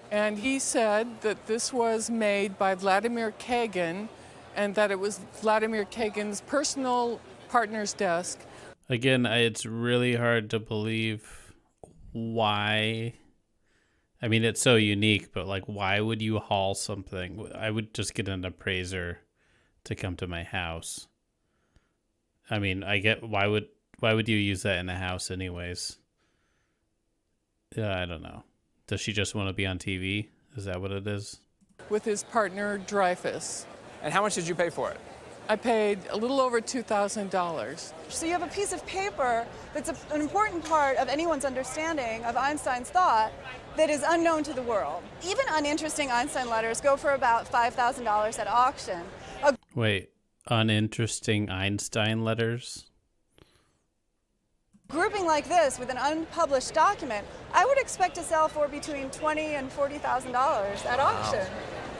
And he said that this was made by Vladimir Kagan and that it was Vladimir Kagan's personal partner's desk. Again, it's really hard to believe why. I mean, it's so unique, but like, why would you haul something? I would just get an appraiser to come to my house. I mean, I get why would you use that in a house anyways? Yeah, I don't know. Does she just want to be on TV? Is that what it is? With his partner Dreyfus. And how much did you pay for it? I paid a little over $2,000. So you have a piece of paper that's an important part of anyone's understanding of Einstein's thought that is unknown to the world. Even uninteresting Einstein letters go for about $5,000 at auction. Wait, uninteresting Einstein letters? Grouping like this with an unpublished document, I would expect to sell for between $20,000 and $40,000 at auction. Wow.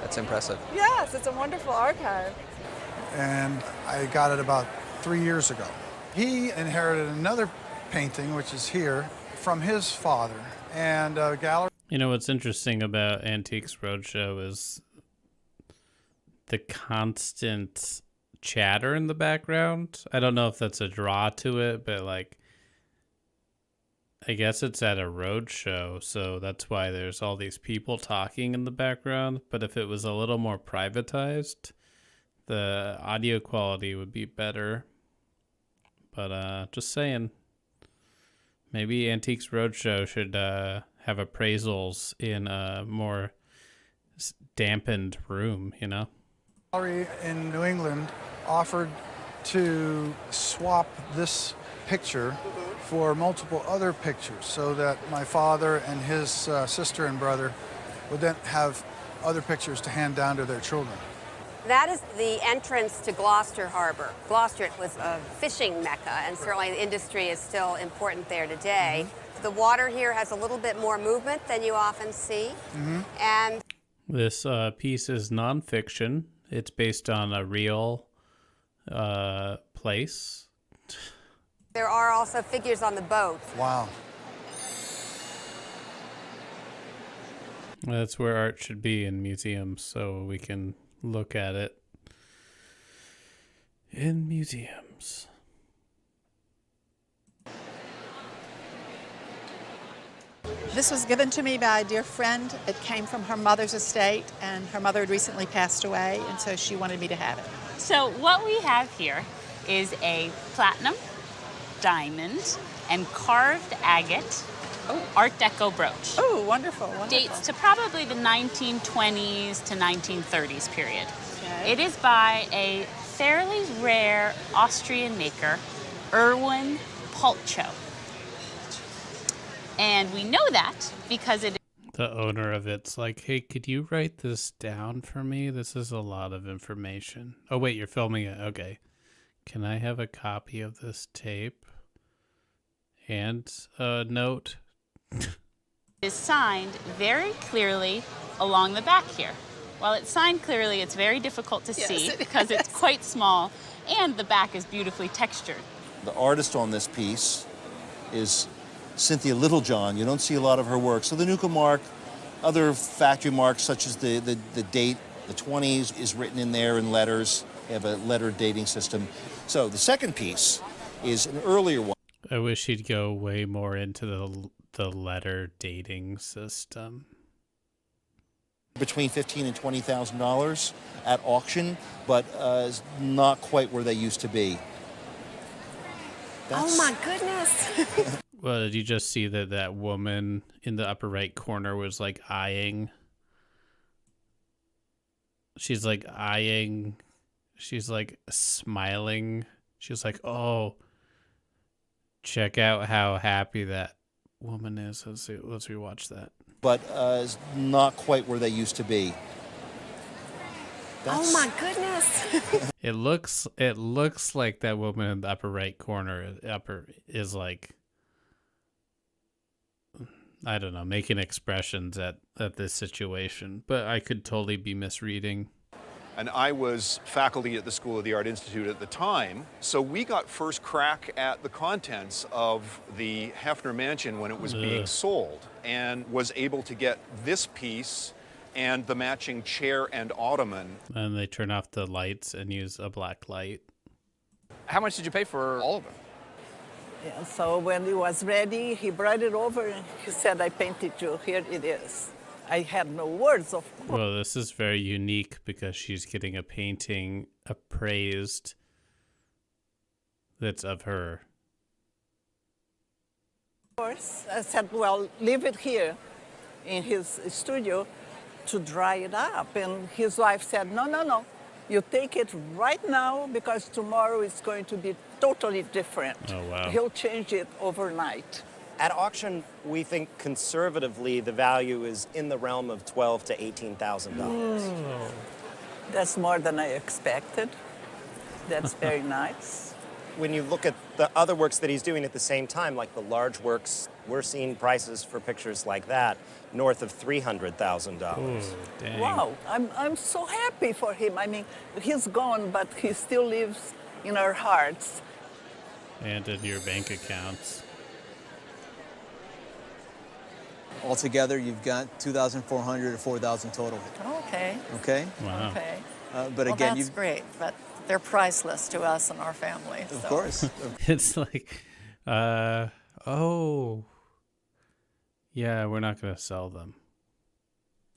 That's impressive. Yes, it's a wonderful archive. And I got it about 3 years ago. He inherited another painting, which is here, from his father, and a gallery. You know, what's interesting about Antiques Roadshow is the constant chatter in the background. I don't know if that's a draw to it, but like, I guess it's at a road show, so that's why there's all these people talking in the background. But if it was a little more privatized, the audio quality would be better. But just saying, maybe Antiques Roadshow should have appraisals in a more dampened room, you know? Gallery in New England offered to swap this picture for multiple other pictures so that my father and his sister and brother would then have other pictures to hand down to their children. That is the entrance to Gloucester Harbor. Gloucester was a fishing mecca, and certainly the industry is still important there today. Mm-hmm. The water here has a little bit more movement than you often see. Mm-hmm. And this piece is nonfiction. It's based on a real place. There are also figures on the boat. Wow. That's where art should be, in museums, so we can look at it in museums. This was given to me by a dear friend. It came from her mother's estate, and her mother had recently passed away, and so she wanted me to have it. So what we have here is a platinum, diamond, and carved agate Art Deco brooch. Oh, wonderful, wonderful. Dates to probably the 1920s to 1930s period. Okay. It is by a fairly rare Austrian maker, Erwin Pulcho. And we know that because it The owner of it's like, hey, could you write this down for me? This is a lot of information. Oh, wait, you're filming it. Okay. Can I have a copy of this tape? And a note? is signed very clearly along the back here. While it's signed clearly, it's very difficult to see because it's quite small, and the back is beautifully textured. The artist on this piece is Cynthia Littlejohn. You don't see a lot of her work. So the Nuka mark, other factory marks such as the date, the 20s, is written in there in letters. They have a letter dating system. So the second piece is an earlier one. I wish he'd go way more into the letter dating system. Between $15,000 and $20,000 at auction, but not quite where they used to be. Oh my goodness. Well, did you just see that woman in the upper right corner was like eyeing? She's like eyeing. She's like smiling. She's like, oh, check out how happy that woman is. Let's rewatch that. But not quite where they used to be. Oh my goodness. It looks like that woman in the upper right corner is like, I don't know, making expressions at this situation, but I could totally be misreading. And I was faculty at the School of the Art Institute at the time, so we got first crack at the contents of the Hefner Mansion when it was being sold, and was able to get this piece and the matching chair and ottoman. And they turn off the lights and use a black light. How much did you pay for all of them? Yeah, so when it was ready, he brought it over and he said, I painted you, here it is. I had no words, of course. Well, this is very unique because she's getting a painting appraised that's of her. I said, well, leave it here in his studio to dry it up. And his wife said, no, no, no. You take it right now because tomorrow it's going to be totally different. Oh, wow. He'll change it overnight. At auction, we think conservatively the value is in the realm of $12,000 to $18,000. That's more than I expected. That's very nice. When you look at the other works that he's doing at the same time, like the large works, we're seeing prices for pictures like that north of $300,000. Dang. Wow, I'm so happy for him. I mean, he's gone, but he still lives in our hearts. And in your bank accounts. Altogether, you've got 2,400 or 4,000 total. Okay. Okay? Wow. Okay. But Well, again, that's great, but they're priceless to us and our family. Of so. course. It's like, oh, yeah, we're not going to sell them.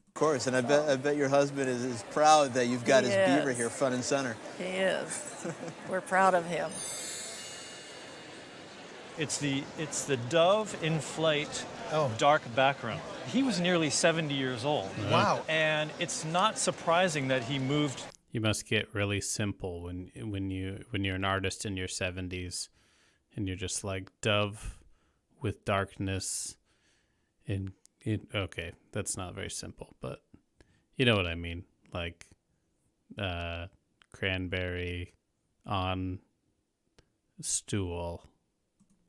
Of course, and I bet your husband is proud that you've got He his beaver is. here front and center. He is. We're proud of him. It's the dove in flight, dark background. He was nearly 70 years old. Wow. And it's not surprising that he moved. You must get really simple when you're an artist in your 70s, and you're just like dove with darkness. Okay, that's not very simple, but you know what I mean. Like cranberry on stool.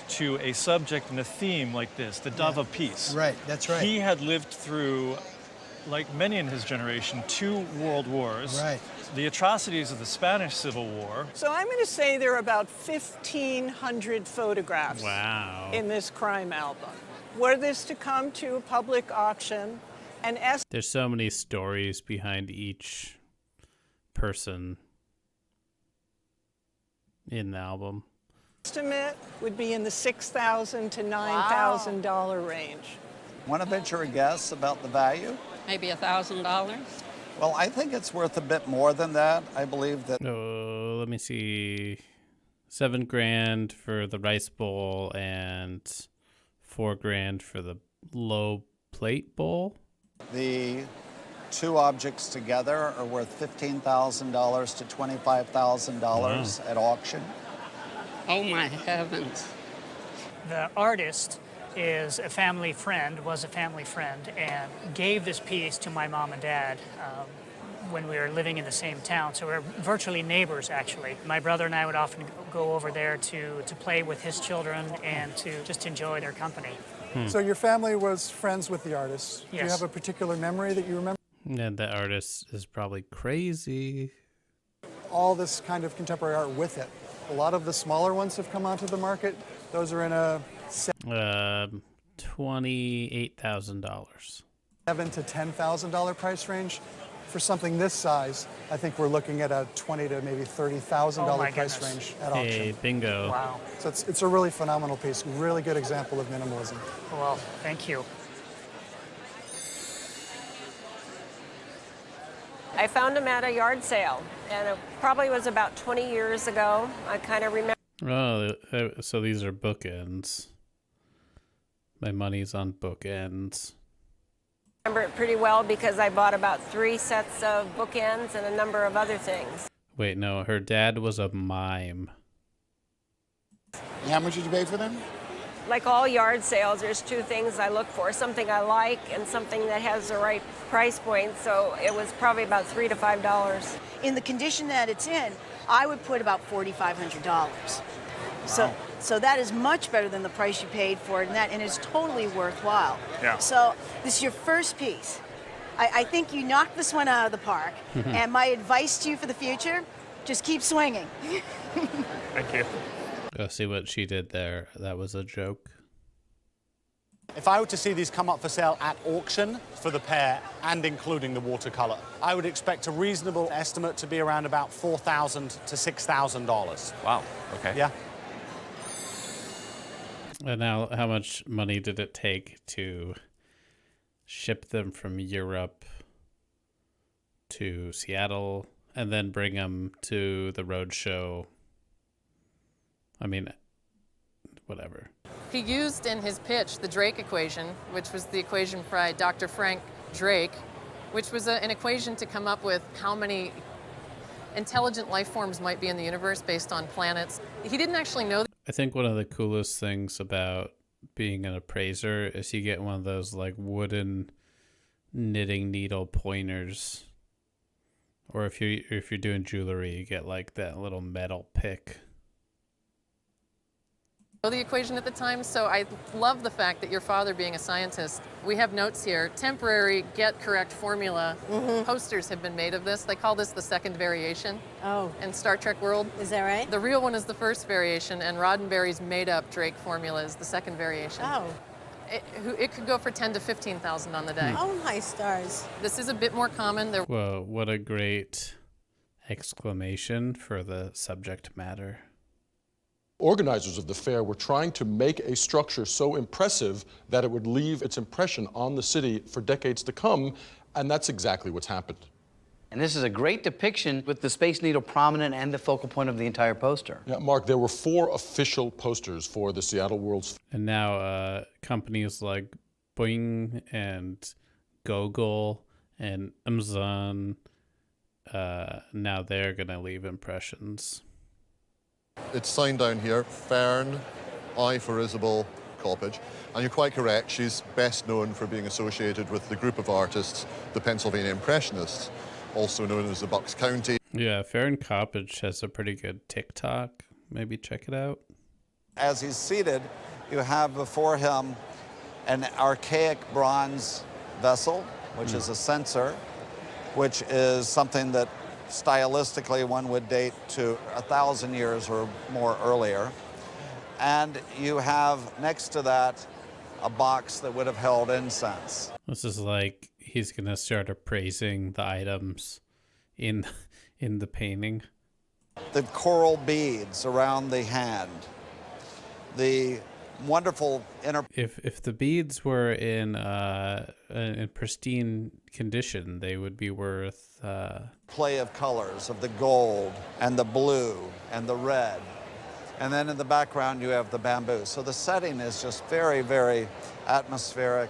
To a subject and a theme like this, the Dove of Peace. Right, that's right. He had lived through, like many in his generation, 2 world wars. Right. The atrocities of the Spanish Civil War. So I'm going to say there are about 1,500 photographs Wow. in this crime album. Were this to come to a public auction, an There's so many stories behind each person in the album. estimate would be in the $6,000 to $9,000 range. Want to venture a guess about the value? Maybe $1,000. Well, I think it's worth a bit more than that. I believe that. Oh, let me see. $7,000 for the rice bowl and $4,000 for the low plate bowl. The 2 objects together are worth $15,000 to $25,000 at auction. Oh my heavens. The artist was a family friend, and gave this piece to my mom and dad when we were living in the same town. So we're virtually neighbors, actually. My brother and I would often go over there to play with his children and to just enjoy their company. So your family was friends with the artist. Do you Yes. have a particular memory that you remember? And the artist is probably crazy. All this kind of contemporary art with it. A lot of the smaller ones have come onto the market. Those are in a $28,000. $7,000 to $10,000 price range. For something this size, I think we're looking at a $20,000 to maybe $30,000 Oh my price goodness. range at Hey, auction. bingo. Wow. So it's a really phenomenal piece. Really good example of minimalism. Well, thank you. I found them at a yard sale, and it probably was about 20 years ago. I kind of remember. Oh, so these are bookends. My money's on bookends. Remember it pretty well because I bought about 3 sets of bookends and a number of other things. Wait, no, her dad was a mime. How much did you pay for them? Like all yard sales, there's 2 things I look for, something I like and something that has the right price point, so it was probably about $3 to $5. In the condition that it's in, I would put about $4,500. So that is much better than the price you paid for it, and it's totally worthwhile. Yeah. So this is your first piece. I think you knocked this one out of the park. And my advice to you for the future, just keep swinging. Thank you. Go see what she did there. That was a joke. If I were to see these come up for sale at auction for the pair and including the watercolor, I would expect a reasonable estimate to be around about $4,000 to $6,000. Wow. Okay. Yeah. And now, how much money did it take to ship them from Europe to Seattle and then bring them to the roadshow? I mean, whatever. He used in his pitch the Drake equation, which was the equation by Dr. Frank Drake, which was an equation to come up with how many intelligent life forms might be in the universe based on planets. He didn't actually know. I think one of the coolest things about being an appraiser is you get one of those like wooden knitting needle pointers, or if you're doing jewelry, you get like that little metal pick. The equation at the time, so I love the fact that your father being a scientist, we have notes here, temporary get correct formula. Posters have been made of this. They call this the second variation. Oh. In Star Trek world. Is that right? The real one is the first variation, and Roddenberry's made up Drake formula is the second variation. Oh. It could go for $10,000 to $15,000 on the day. Oh my stars. This is a bit more common. Whoa, what a great exclamation for the subject matter. Organizers of the fair were trying to make a structure so impressive that it would leave its impression on the city for decades to come, and that's exactly what's happened. And this is a great depiction with the Space Needle prominent and the focal point of the entire poster. Yeah, Mark, there were 4 official posters for the Seattle World's. And now companies like Boeing and Google and Amazon, now they're going to leave impressions. It's signed down here, Fern, I for Isabel Coppage. And you're quite correct, she's best known for being associated with the group of artists, the Pennsylvania Impressionists, also known as the Bucks County. Yeah, Fern Coppage has a pretty good TikTok. Maybe check it out. As he's seated, you have before him an archaic bronze vessel, which is a censer, which is something that stylistically one would date to 1,000 years or more earlier. And you have next to that a box that would have held incense. This is like he's going to start appraising the items in the painting. The coral beads around the hand. The wonderful inner... If the beads were in pristine condition, they would be worth... play of colors of the gold and the blue and the red. And then in the background you have the bamboo. So the setting is just very, very atmospheric.